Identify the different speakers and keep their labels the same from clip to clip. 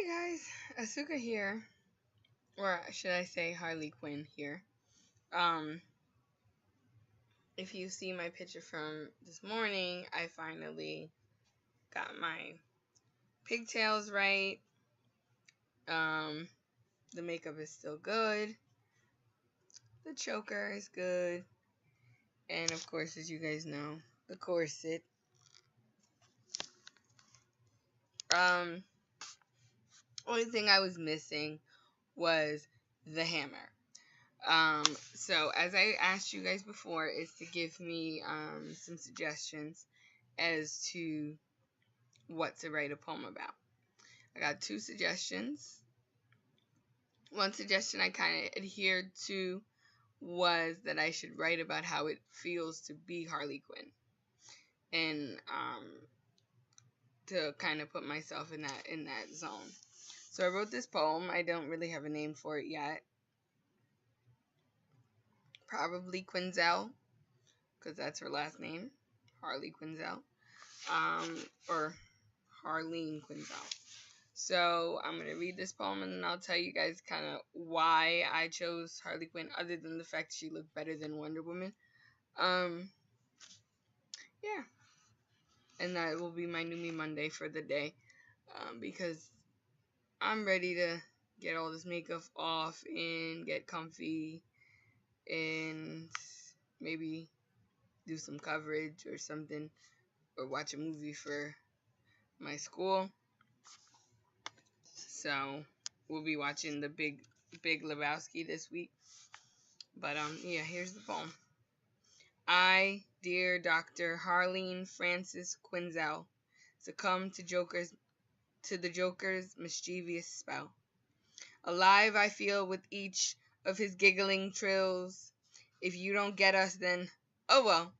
Speaker 1: Hey guys, Asuka here, or should I say Harley Quinn here. If you see my picture from this morning, I finally got my pigtails right. The makeup is still good. The choker is good. And of course, as you guys know, the corset. Only thing I was missing was the hammer. So as I asked you guys before, is to give me some suggestions as to what to write a poem about. I got 2 suggestions. One suggestion I kind of adhered to was that I should write about how it feels to be Harley Quinn, and to kind of put myself in that zone. So I wrote this poem. I don't really have a name for it yet. Probably Quinzel, because that's her last name, Harley Quinzel, or Harleen Quinzel. So I'm going to read this poem, and then I'll tell you guys kind of why I chose Harley Quinn, other than the fact she looked better than Wonder Woman. Yeah. And that will be my New Me Monday for the day, because I'm ready to get all this makeup off and get comfy and maybe do some coverage or something, or watch a movie for my school. So we'll be watching the Big Lebowski this week. But yeah, here's the poem. I, dear Dr. Harleen Frances Quinzel, succumb to the Joker's mischievous spell. Alive I feel with each of his giggling trills. If you don't get us, then oh well.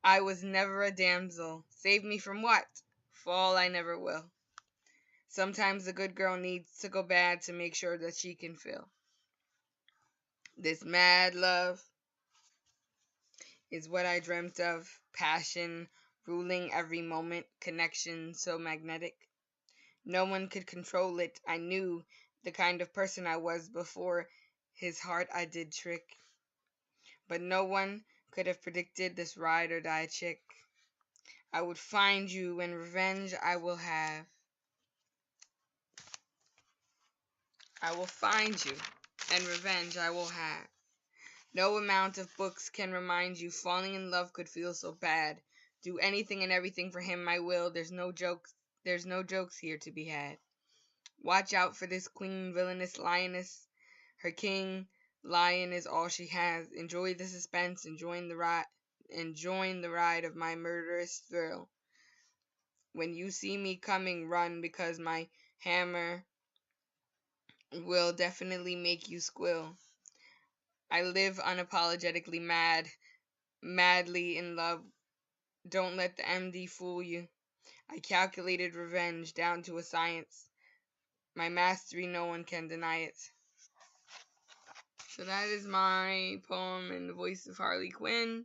Speaker 1: I was never a damsel. Save me from what? Fall I never will. Sometimes a good girl needs to go bad to make sure that she can feel. This mad love is what I dreamt of. Passion ruling every moment. Connection so magnetic. No one could control it. I knew the kind of person I was before his heart I did trick. But no one could have predicted this ride or die chick. I would find you, and revenge I will have. I will find you, and revenge I will have. No amount of books can remind you falling in love could feel so bad. Do anything and everything for him I will. There's no jokes here to be had. Watch out for this queen villainous lioness. Her king lion is all she has. Enjoy the suspense and join the ride of my murderous thrill. When you see me coming, run, because my hammer will definitely make you squill. I live unapologetically mad, madly in love. Don't let the MD fool you. I calculated revenge down to a science. My mastery, no one can deny it. So that is my poem in the voice of Harley Quinn.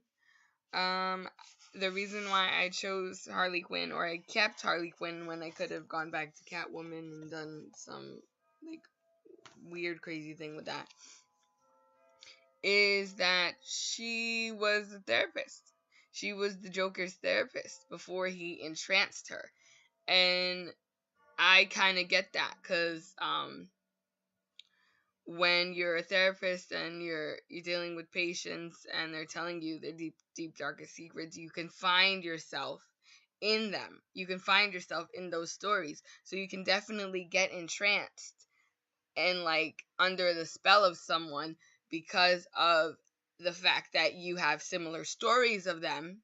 Speaker 1: The reason why I chose Harley Quinn, or I kept Harley Quinn when I could have gone back to Catwoman and done some like weird crazy thing with that, is that she was a therapist. She was the Joker's therapist before he entranced her. And I kind of get that, because when you're a therapist and you're dealing with patients and they're telling you their deep darkest secrets, you can find yourself in them. You can find yourself in those stories. So you can definitely get entranced and like under the spell of someone because of the fact that you have similar stories of them.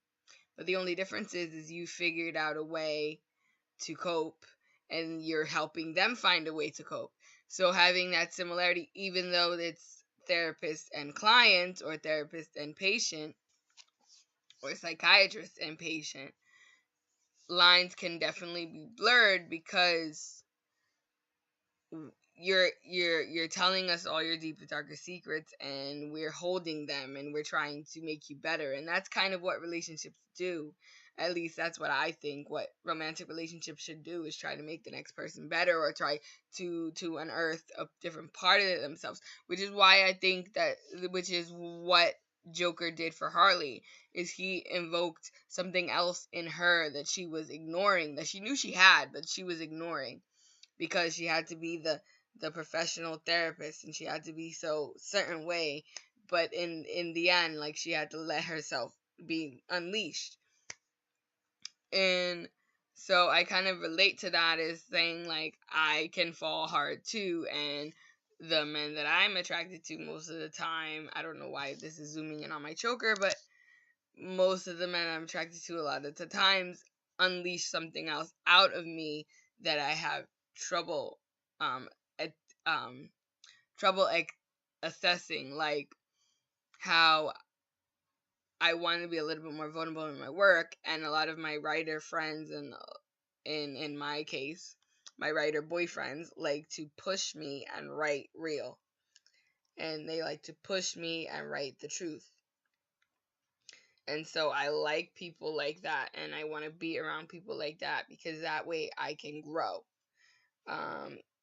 Speaker 1: But the only difference is you figured out a way to cope, and you're helping them find a way to cope. So having that similarity, even though it's therapist and client, or therapist and patient, or psychiatrist and patient, lines can definitely be blurred, because you're telling us all your deepest darkest secrets, and we're holding them, and we're trying to make you better. And that's kind of what relationships do. At least that's what I think. What romantic relationships should do is try to make the next person better, or try to unearth a different part of themselves. Which is why I think which is what Joker did for Harley, is he invoked something else in her that she was ignoring, that she knew she had, but she was ignoring, because she had to be the professional therapist, and she had to be so certain way, but in the end, like, she had to let herself be unleashed. And so I kind of relate to that, as saying, like, I can fall hard too, and the men that I'm attracted to most of the time, I don't know why this is zooming in on my choker, but most of the men I'm attracted to a lot of the times unleash something else out of me that I have trouble at, trouble assessing, like how I want to be a little bit more vulnerable in my work, and a lot of my writer friends, and in my case, my writer boyfriends, like to push me and write real, and they like to push me and write the truth. And so I like people like that, and I want to be around people like that, because that way I can grow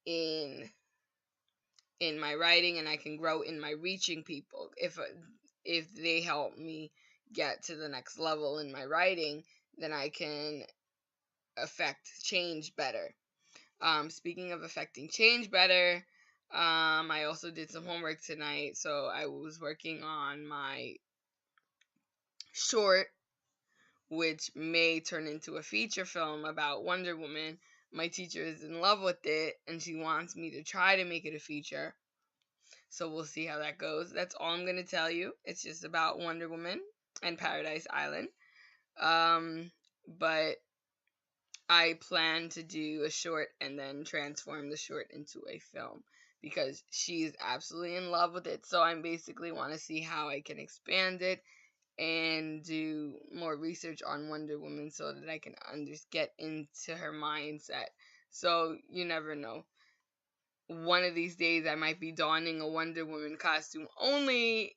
Speaker 1: in my writing, and I can grow in my reaching people. If they help me get to the next level in my writing, then I can affect change better. Speaking of affecting change better, I also did some homework tonight, so I was working on my short, which may turn into a feature film about Wonder Woman. My teacher is in love with it, and she wants me to try to make it a feature. So we'll see how that goes. That's all I'm going to tell you. It's just about Wonder Woman and Paradise Island. But I plan to do a short and then transform the short into a film, because she's absolutely in love with it. So I basically want to see how I can expand it and do more research on Wonder Woman, so that I can get into her mindset. So you never know. One of these days I might be donning a Wonder Woman costume, only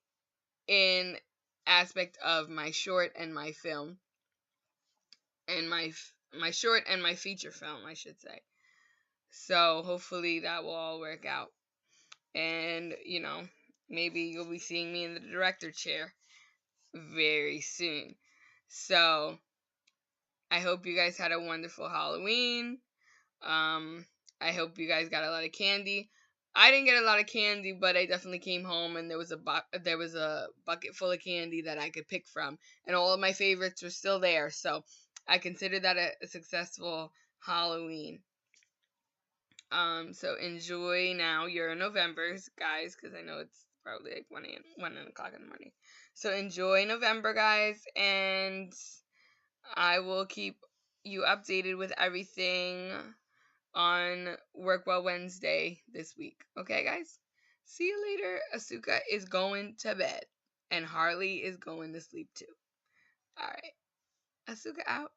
Speaker 1: in aspect of my short and my film, and my short and my feature film, I should say. So hopefully that will all work out, and maybe you'll be seeing me in the director chair very soon. So I hope you guys had a wonderful Halloween. I hope you guys got a lot of candy. I didn't get a lot of candy, but I definitely came home, and there was a bucket full of candy that I could pick from, and all of my favorites were still there. So I consider that a successful Halloween. So enjoy now your Novembers, guys, because I know it's probably like 1 o'clock in the morning. So enjoy November, guys, and I will keep you updated with everything on Work Well Wednesday this week. Okay, guys? See you later. Asuka is going to bed, and Harley is going to sleep too. All right. Asuka out.